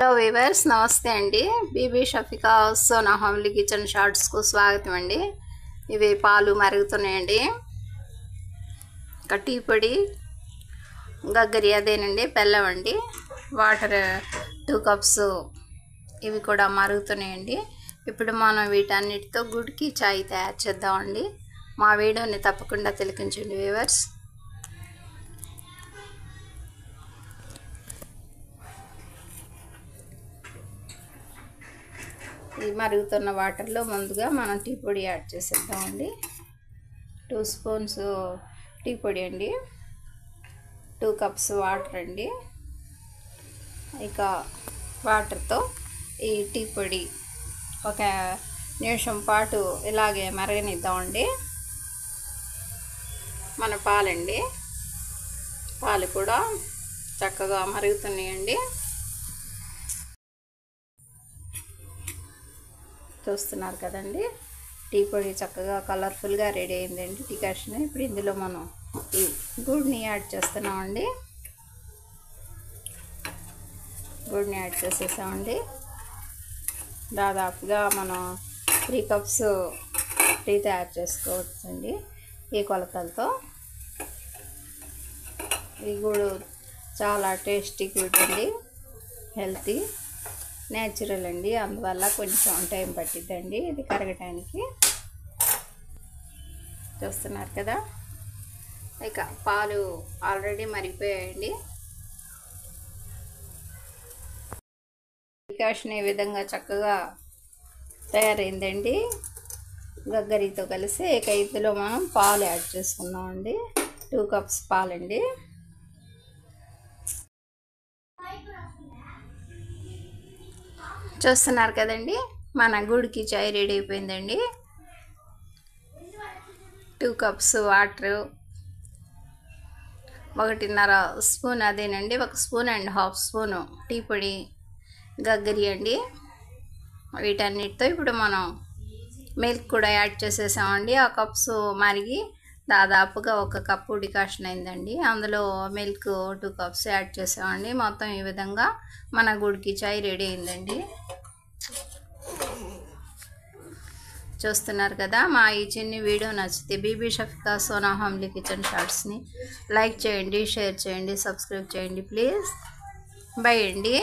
Hello viewers, నమస్తే అండి. Bibi Shafika Sona homely kitchen షార్ట్స్కు స్వాగతం అండి. ఇవి పాలు మరుగుతున్నాయండి. టీ పొడి, గగ్గరి అదేనండి, బెల్లం అండి, వాటర్ 2 కప్స్ ఇవి కూడా మరుగుతున్నాయండి. ఇప్పుడు మనం వీటన్నిటితో గుడ్కి చాయ్ తయారు చేద్దామండి. మా వీడియోని తప్పకుండా తిలకించండి వీవర్స్. ఈ మరుగుతున్న వాటర్లో ముందుగా మనం టీ పొడి యాడ్ చేసేద్దామండి. 2 స్పూన్స్ టీ పొడి అండి, 2 కప్స్ వాటర్ అండి. ఇక వాటర్తో ఈ టీ పొడి ఒక నిమిషం పాటు ఇలాగే మరగనిద్దామండి. మన పాలండి, పాలు కూడా చక్కగా మరుగుతున్నాయండి. చూస్తున్నారు కదండి, టీ పొడి చక్కగా కలర్ఫుల్గా రెడీ అయిందండి డికాషన్. ఇప్పుడు ఇందులో మనం ఈ గుడ్ని యాడ్ చేస్తున్నామండి. గుడ్ని యాడ్ చేసేసామండి. దాదాపుగా మనం 3 కప్స్ టీ తయారు చేసుకోవచ్చండి ఈ కొలతలతో. ఈ గుడు చాలా టేస్టీ గుడ్ అండి, హెల్తీ, నేచురల్ అండి. అందువల్ల కొంచెం టైం పట్టిద్దండి ఇది కరగటానికి. చూస్తున్నారు కదా, ఇక పాలు ఆల్రెడీ మరిగిపోయాయండి. డికాషన్ ఈ విధంగా చక్కగా తయారైందండి గగ్గరితో కలిసి. ఇక ఇందులో మనం పాలు యాడ్ చేసుకున్నామండి. 2 కప్స్ పాలండి. చూస్తున్నారు కదండి, మన గుడికి చాయ్ రెడీ అయిపోయిందండి. 2 కప్స్ వాటర్, 1.5 స్పూన్ అదేనండి, 1 spoon and half spoon tea పొడి, గగ్గరి అండి. వీటన్నిటితో ఇప్పుడు మనం మిల్క్ కూడా యాడ్ చేసేసామండి. ఆ కప్స్ మరిగి దాదాపుగా 1 కప్పు డికాషన్ అయిందండి. అందులో మిల్క్ 2 కప్స్ యాడ్ చేసామండి. మొత్తం ఈ విధంగా మన గుడికి చాయ్ రెడీ అయిందండి. చూస్తున్నారు కదా, మా ఈ చిన్ని వీడియో నచ్చితే బీబీ షఫికా సోనా హోమ్లీ కిచెన్ షార్ట్స్ని లైక్ చేయండి, షేర్ చేయండి, సబ్స్క్రైబ్ చేయండి ప్లీజ్. బై అండి.